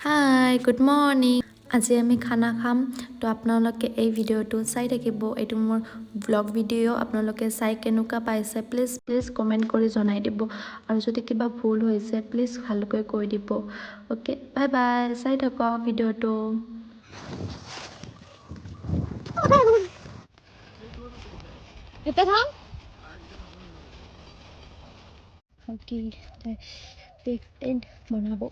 Hi good morning আজি আমি খানা খাম তো আপোনালোকে এই ভিডিঅ'টো চাই থাকিব এইটো মোৰ ব্লগ ভিডিঅ' আপোনালোকে চাই কেনেকুৱা পাইছে প্লিজ কমেণ্ট কৰি জনাই দিব আৰু যদি কিবা ভুল হৈছে প্লিজ ভালকৈ কৈ দিব অ'কে বাই বাই চাই থাকক ভিডিঅ'টো Kita thắng. Ok, đây, việc tên বনাবো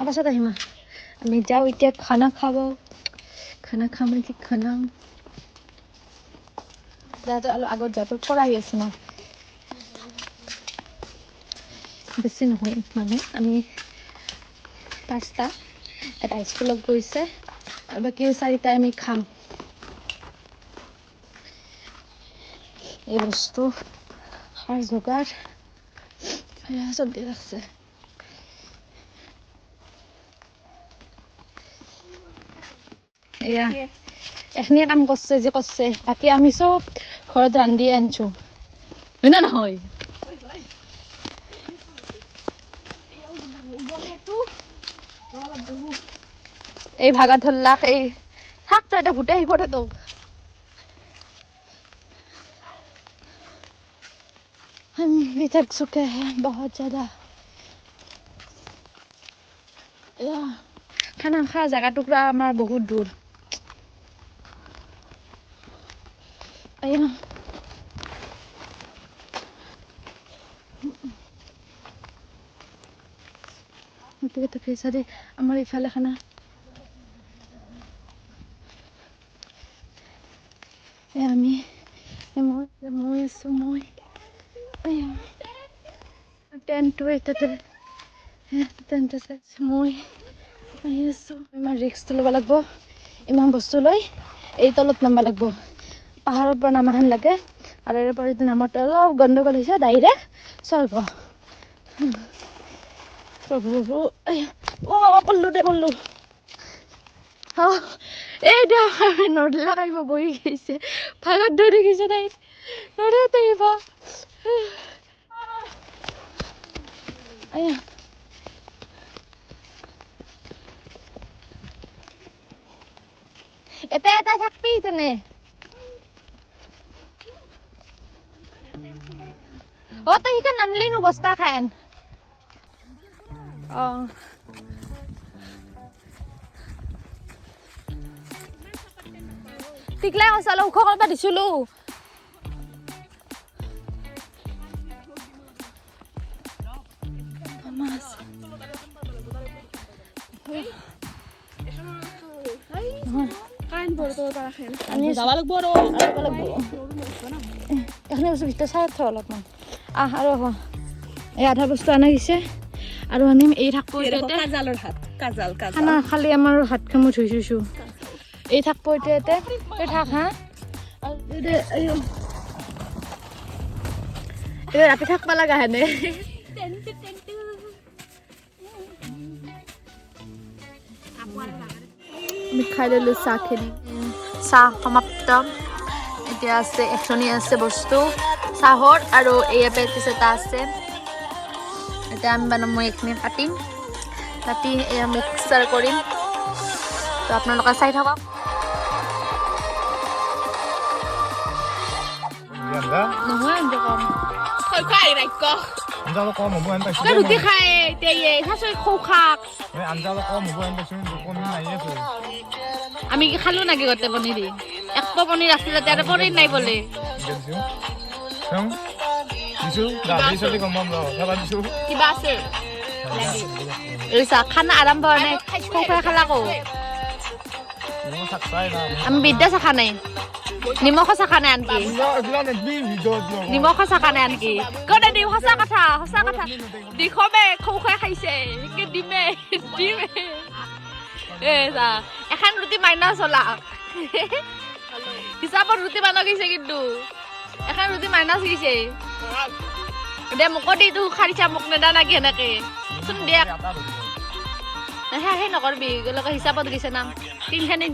পাছত আহিম আমি যাওঁ এতিয়া খানা খাব খানা খাম কি খানা দাদা আগত যাব পৰা আহি আছে ন বেছি নহয় মানে আমি পাঁচটা এটা স্কুলত গৈছে আৰু বাকী চাৰিটা আমি খাম এই বস্তু সাৰ যোগাৰ চব দি ৰাখছে এয়া এখনি কাম কৰছে যে কৰছে বাকি আমি সব ঘৰত রান্ধি আনছো হয় না নহয় এই ভাগা ধরলাক এই থাক তো এটা ভুটে আহিব তো हम भी थक चुके हैं बहुत ज्यादा खाना खा जगह टुकड़ा हमारा बहुत दूर আমাৰ ইফালে খানা আমি মই আছো মই টেণ্টটো এটাতে টেণ্ট আছে মই আহি আছো ইমান ৰিক্সটো ল'ব লাগিব ইমান বস্তু লৈ এই তলত নামিব লাগিব পাহাৰৰ পৰা নামাহেন লাগে আৰু ইয়াৰ পৰা যদি নামতে অলপ গণ্ডগোল হৈছে ডাইৰেক্ট চলিব প্ৰভু পল্লো এইটা নদলা খাইব বহি গৈছে ভাগত ধৰি গৈছে তাই নদীত আহিব এটা এটা থাকবি তেনে ও তই ইখান নানলি নো বস্তা খান টিকলাই সঁচালো ওখ কৰিব দিছিলো এখানে বস্তু ভিতৰত চাই থ অলপমান আৰু এই আধা বস্তু আনা গৈছে আৰু আনিম এই থাকব কাজালৰ হাত কাজাল খানা খালি আমাৰ হাত খামো ধুইছো এই থাকব এতিয়া তই থাক হা ৰাতি থাকবা লাগা হেনে আমি খাই ললো চাহখিনি চাহ সমাপ্ত এতিয়া আছে এখনি আছে বস্তু চাহৰ আৰু এয়া পেটিছ এটা আছে এতিয়া আমি মই এইখিনি কাটি এয়া মিক্সাৰ কৰিম তো আপোনালোকে চাই থাকক নহয় আঞ্জা কম খাই ৰাখ আঞ্জালো কম হ'ব এন পাইছো ৰুটি খাই এতিয়া খাচৈ খৌ খাক আঞ্জালো কম হ'ব এন পাইছো পনীৰ নাই আছে আমি কি খালো নাকি গতে পনীৰ একটা পনীৰ আছিল তাতে আৰু পনীৰ নাই বোলে দিছো দাদি চলি কম ৰ খাবা দিছো কিবা আছে এইছা খানা আৰম্ভ হোৱা নাই খৌ খাই খালা কো আমি বিদ্যা চাখা নাই নিমখ চাখা নাই আনকি নিমখ চাখা নাই আনকি কনে দিম সঁচা কথা দিখমে খৌ খাই খাইছে দিমে এখন ৰুটি মাইনা চলা হিচাপত ৰুটি বানা গৈছে কিন্তু এখন ৰুটি মাইনাছ গৈছে দে মোক দি তো খাৰিছা মোক নেদা নাকি এনেকে চোন দিয়া এটা ধৰিব সেই নকৰবি গলকে হিচাপত গৈছে নাম তিনখানে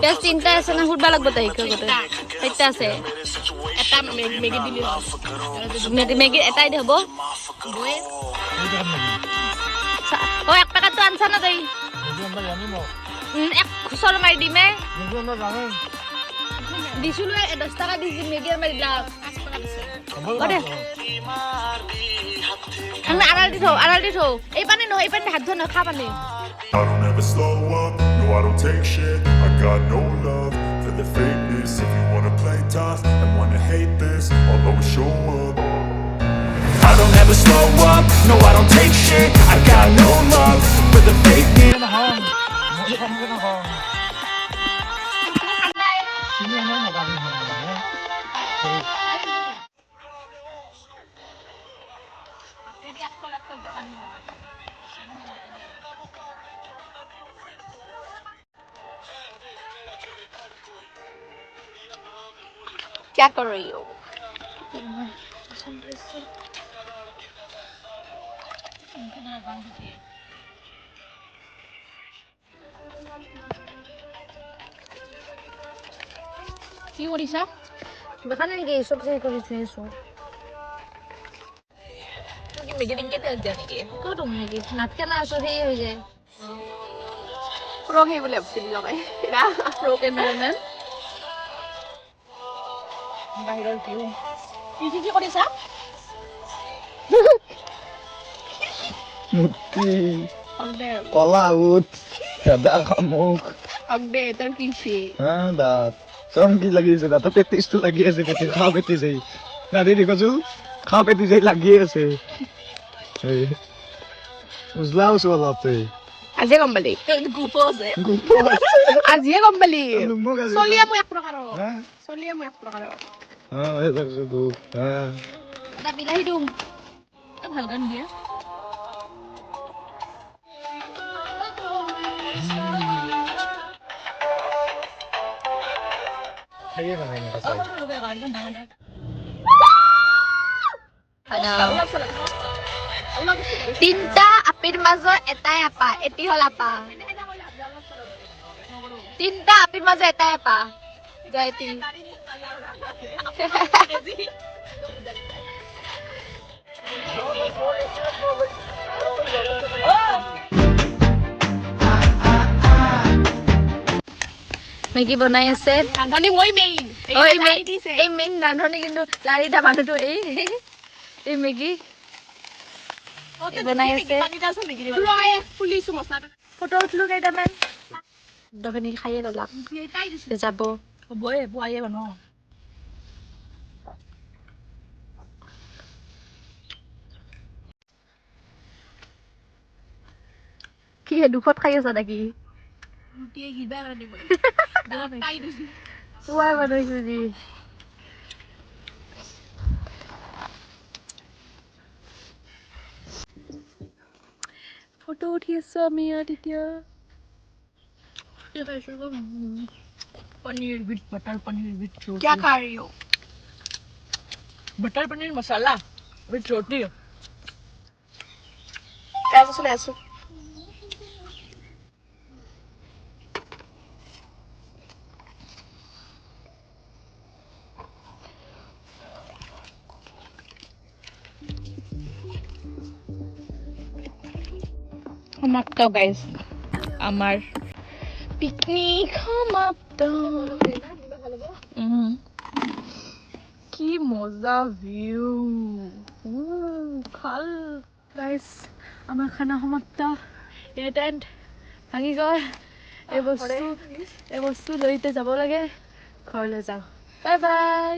পেজ তিনটা আছে না সুধবা লাগব তাই সেইটা আছে এটা মেগি দিলি মেগি এটাই দে হ'ব ও এক পেকেট তো আনছা না তাই এক খুচৰ মাৰি দিমে দিছিলো 10 টাকা দিছি মেগি মাৰি দিলা আমি আড়াল দি থো এই পানী নহয় এই পানী হাত ধোৱা খা পানী I don't ever slow up, no I don't take shit. I got no love for the fakeness. If you wanna play tough and wanna hate this, I'll always show up. I don't ever slow up, no I don't take shit. I got no love for the fakeness. क्या कर रही हो কি কৰিছা বেখানে নেকি সব সেই কৰিছো এসো কি মেগি দিন কেতে দিয়া নেকি কত মেগি নাটকে না আসো সেই হৈ যায় ৰহে বলে আপছিল লগাই না ৰকে মেন বাহিৰৰ ভিউ কি কৰিছা মুতি কলা উঠ দাদা খামুক আগদে তাৰ কিছি হ্যাঁ দাঁত চমকি লাগিছে দাঁত পেটিছটো লাগি আছে পেটি খাও পেটি যাই দাদি দেখছো খাও পেটি যাই লাগি আছে উজলাও চলাতে আজি গম পালি গুপ আছে আজিয়ে গম পালি চলিয়া মই এক প্ৰকাৰৰ চলিয়া মই এক প্ৰকাৰৰ এই দেখছো তো এটা বিলাহী দিওঁ ভাল গান দিয়ে খাইয়ে মানে তিনটা আপিৰ মাজত এটাই আপা এটি হল আপা তিনটা আপিৰ মাজত এটাই আপা জয়তি মেগী বনাই আছে ৰান্ধনি মই মেইন এই মেইন ৰান্ধনি কিন্তু লাৰিটা মানুহটো এই মেগী বনাই আছে ফটো উঠলো কেইটামান দোকানী খাইয়ে ললাক যাব হ'বই পুৱায়ে বনাও কি দুখত খাই আছা নেকি পুৱাই বনাইছো যি ফটো উঠি আছো আমি এতিয়া paneer with butter paneer with roti क्या खा रही हो बटर पनीर मसाला विथ रोटी कैसे सुने ऐसे সমাপ্ত গাইজ আমাৰ পিকনিক সমাপ্ত কি মজা ভিউ খাল গাইজ আমাৰ খানা সমাপ্ত টেণ্ট ভাঙি গ'ল এই বস্তু লৈ যাব লাগে ঘৰলৈ যাওঁ বাই বাই